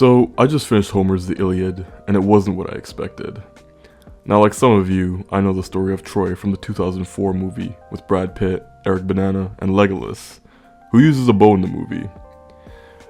So, I just finished Homer's The Iliad, and it wasn't what I expected. Now, like some of you, I know the story of Troy from the 2004 movie with Brad Pitt, Eric Bana, and Legolas, who uses a bow in the movie.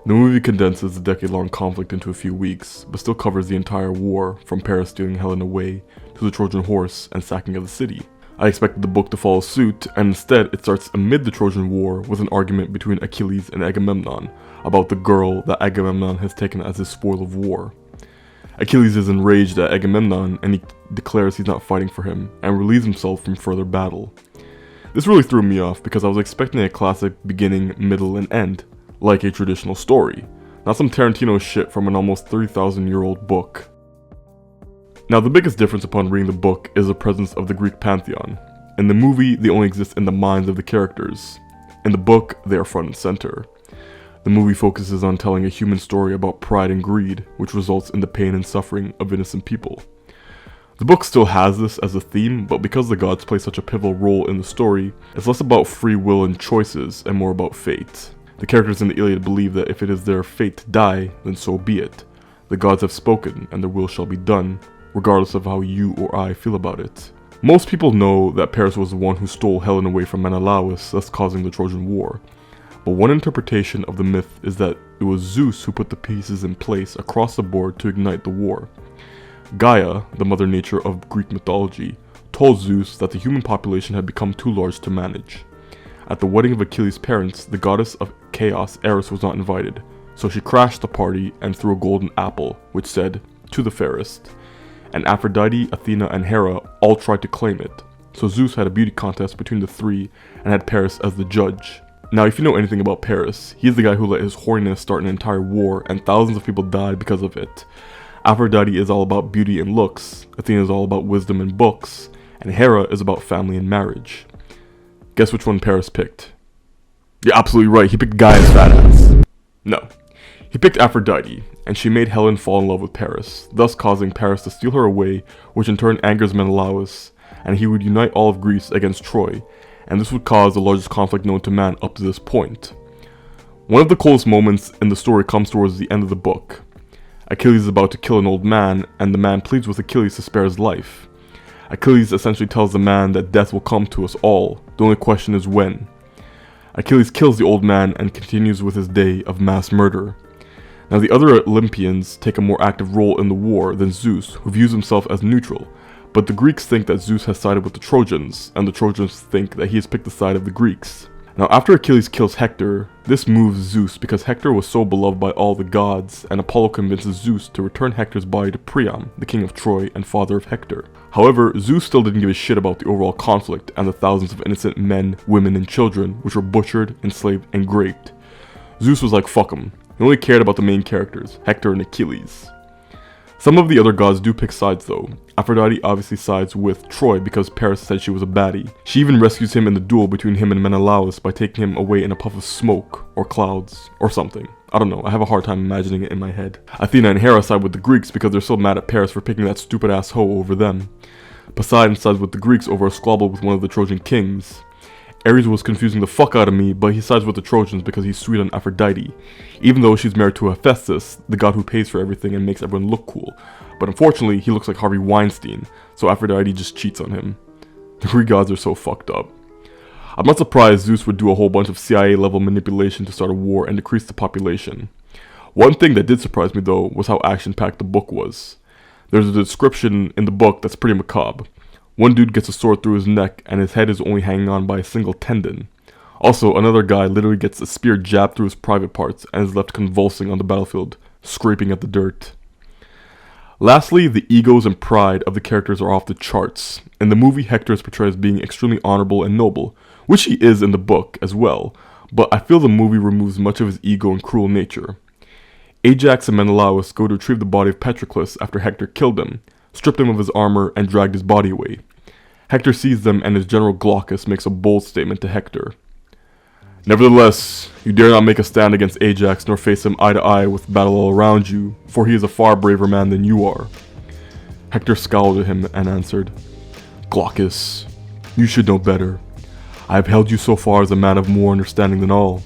The movie condenses the decade-long conflict into a few weeks, but still covers the entire war, from Paris stealing Helen away, to the Trojan horse and sacking of the city. I expected the book to follow suit, and instead it starts amid the Trojan War with an argument between Achilles and Agamemnon about the girl that Agamemnon has taken as his spoil of war. Achilles is enraged at Agamemnon and he declares he's not fighting for him and relieves himself from further battle. This really threw me off because I was expecting a classic beginning, middle, and end, like a traditional story, not some Tarantino shit from an almost 3,000-year-old book. Now, the biggest difference upon reading the book is the presence of the Greek pantheon. In the movie, they only exist in the minds of the characters. In the book, they are front and center. The movie focuses on telling a human story about pride and greed, which results in the pain and suffering of innocent people. The book still has this as a theme, but because the gods play such a pivotal role in the story, it's less about free will and choices and more about fate. The characters in the Iliad believe that if it is their fate to die, then so be it. The gods have spoken, and their will shall be done, regardless of how you or I feel about it. Most people know that Paris was the one who stole Helen away from Menelaus, thus causing the Trojan War. But one interpretation of the myth is that it was Zeus who put the pieces in place across the board to ignite the war. Gaia, the mother nature of Greek mythology, told Zeus that the human population had become too large to manage. At the wedding of Achilles' parents, the goddess of chaos, Eris, was not invited, so she crashed the party and threw a golden apple, which said, "To the fairest." And Aphrodite, Athena, and Hera all tried to claim it, so Zeus had a beauty contest between the three and had Paris as the judge. Now, if you know anything about Paris, he's the guy who let his horniness start an entire war and thousands of people died because of it. Aphrodite is all about beauty and looks, Athena is all about wisdom and books, and Hera is about family and marriage. Guess which one Paris picked? You're absolutely right, he picked Gaia's fat ass. No. He picked Aphrodite, and she made Helen fall in love with Paris, thus causing Paris to steal her away, which in turn angers Menelaus, and he would unite all of Greece against Troy, and this would cause the largest conflict known to man up to this point. One of the coolest moments in the story comes towards the end of the book. Achilles is about to kill an old man, and the man pleads with Achilles to spare his life. Achilles essentially tells the man that death will come to us all, the only question is when. Achilles kills the old man and continues with his day of mass murder. Now, the other Olympians take a more active role in the war than Zeus, who views himself as neutral, but the Greeks think that Zeus has sided with the Trojans, and the Trojans think that he has picked the side of the Greeks. Now, after Achilles kills Hector, this moves Zeus because Hector was so beloved by all the gods, and Apollo convinces Zeus to return Hector's body to Priam, the king of Troy and father of Hector. However, Zeus still didn't give a shit about the overall conflict and the thousands of innocent men, women, and children which were butchered, enslaved, and raped. Zeus was like, fuck him. He only cared about the main characters, Hector and Achilles. Some of the other gods do pick sides though. Aphrodite obviously sides with Troy because Paris said she was a baddie. She even rescues him in the duel between him and Menelaus by taking him away in a puff of smoke, or clouds, or something. I don't know, I have a hard time imagining it in my head. Athena and Hera side with the Greeks because they're so mad at Paris for picking that stupid ass hoe over them. Poseidon sides with the Greeks over a squabble with one of the Trojan kings. Ares was confusing the fuck out of me, but he sides with the Trojans because he's sweet on Aphrodite, even though she's married to Hephaestus, the god who pays for everything and makes everyone look cool. But unfortunately, he looks like Harvey Weinstein, so Aphrodite just cheats on him. The Greek gods are so fucked up. I'm not surprised Zeus would do a whole bunch of CIA-level manipulation to start a war and decrease the population. One thing that did surprise me though was how action-packed the book was. There's a description in the book that's pretty macabre. One dude gets a sword through his neck and his head is only hanging on by a single tendon. Also, another guy literally gets a spear jabbed through his private parts and is left convulsing on the battlefield, scraping at the dirt. Lastly, the egos and pride of the characters are off the charts. In the movie, Hector is portrayed as being extremely honorable and noble, which he is in the book as well, but I feel the movie removes much of his ego and cruel nature. Ajax and Menelaus go to retrieve the body of Patroclus after Hector killed him, stripped him of his armor, and dragged his body away. Hector sees them and his general Glaucus makes a bold statement to Hector. "Nevertheless, you dare not make a stand against Ajax nor face him eye to eye with battle all around you, for he is a far braver man than you are." Hector scowled at him and answered, "Glaucus, you should know better. I have held you so far as a man of more understanding than all,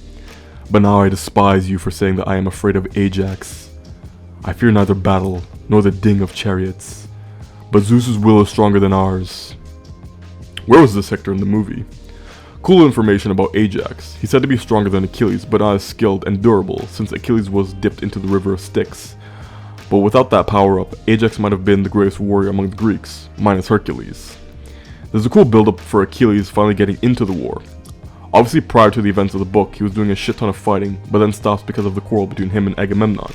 but now I despise you for saying that I am afraid of Ajax. I fear neither battle, nor the ding of chariots, but Zeus's will is stronger than ours. Where was this Hector in the movie? Cool information about Ajax. He's said to be stronger than Achilles, but not as skilled and durable, since Achilles was dipped into the river of Styx. But without that power-up, Ajax might have been the greatest warrior among the Greeks, minus Hercules. There's a cool build-up for Achilles finally getting into the war. Obviously prior to the events of the book, he was doing a shit ton of fighting, but then stops because of the quarrel between him and Agamemnon.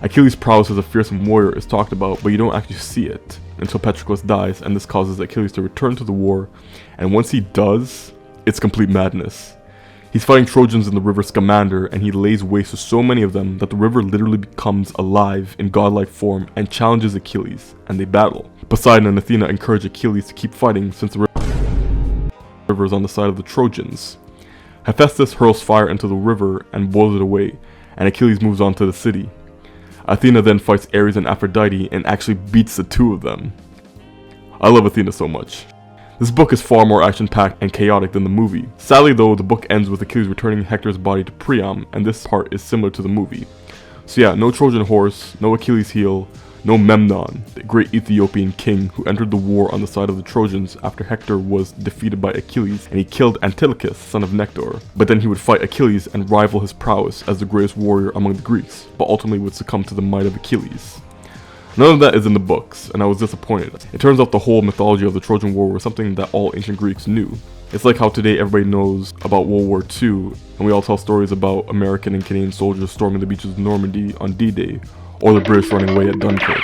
Achilles' prowess as a fearsome warrior is talked about, but you don't actually see it until Patroclus dies, and this causes Achilles to return to the war, and once he does, it's complete madness. He's fighting Trojans in the river Scamander, and he lays waste to so many of them that the river literally becomes alive in godlike form and challenges Achilles, and they battle. Poseidon and Athena encourage Achilles to keep fighting since the river is on the side of the Trojans. Hephaestus hurls fire into the river and boils it away, and Achilles moves on to the city. Athena then fights Ares and Aphrodite and actually beats the two of them. I love Athena so much. This book is far more action-packed and chaotic than the movie. Sadly though, the book ends with Achilles returning Hector's body to Priam, and this part is similar to the movie. So yeah, no Trojan horse, no Achilles heel, no Memnon, the great Ethiopian king who entered the war on the side of the Trojans after Hector was defeated by Achilles and he killed Antilochus, son of Nector. But then he would fight Achilles and rival his prowess as the greatest warrior among the Greeks, but ultimately would succumb to the might of Achilles. None of that is in the books, and I was disappointed. It turns out the whole mythology of the Trojan War was something that all ancient Greeks knew. It's like how today everybody knows about World War II, and we all tell stories about American and Canadian soldiers storming the beaches of Normandy on D-Day, or the British running away at Dunkirk.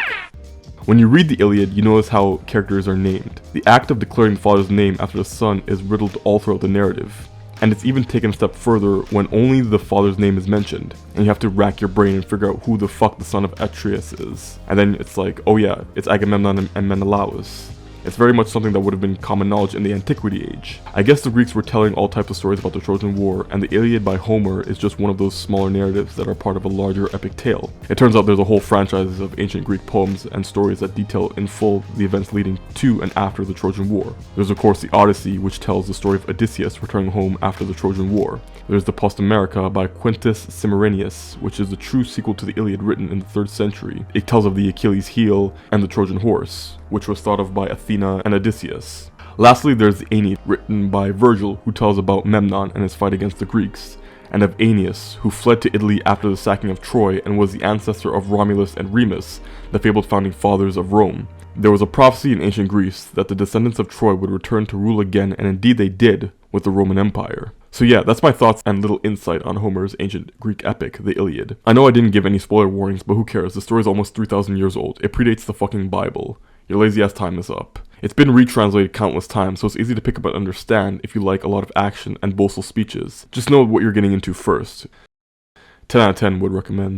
When you read the Iliad, you notice how characters are named. The act of declaring the father's name after the son is riddled all throughout the narrative. And it's even taken a step further when only the father's name is mentioned, and you have to rack your brain and figure out who the fuck the son of Atreus is. And then it's like, oh yeah, it's Agamemnon and Menelaus. It's very much something that would have been common knowledge in the Antiquity age. I guess the Greeks were telling all types of stories about the Trojan War, and the Iliad by Homer is just one of those smaller narratives that are part of a larger epic tale. It turns out there's a whole franchise of ancient Greek poems and stories that detail in full the events leading to and after the Trojan War. There's of course the Odyssey, which tells the story of Odysseus returning home after the Trojan War. There's the Postamerica by Quintus Cimmerianus, which is the true sequel to the Iliad written in the 3rd century. It tells of the Achilles heel and the Trojan horse, which was thought of by Athena and Odysseus. Lastly, there's the Aeneid, written by Virgil, who tells about Memnon and his fight against the Greeks, and of Aeneas, who fled to Italy after the sacking of Troy and was the ancestor of Romulus and Remus, the fabled founding fathers of Rome. There was a prophecy in ancient Greece that the descendants of Troy would return to rule again, and indeed they did, with the Roman Empire. So yeah, that's my thoughts and little insight on Homer's ancient Greek epic, the Iliad. I know I didn't give any spoiler warnings, but who cares, the story's almost 3,000 years old. It predates the fucking Bible. Your lazy ass time is up. It's been retranslated countless times, so it's easy to pick up and understand if you like a lot of action and boastful speeches. Just know what you're getting into first. 10 out of 10 would recommend.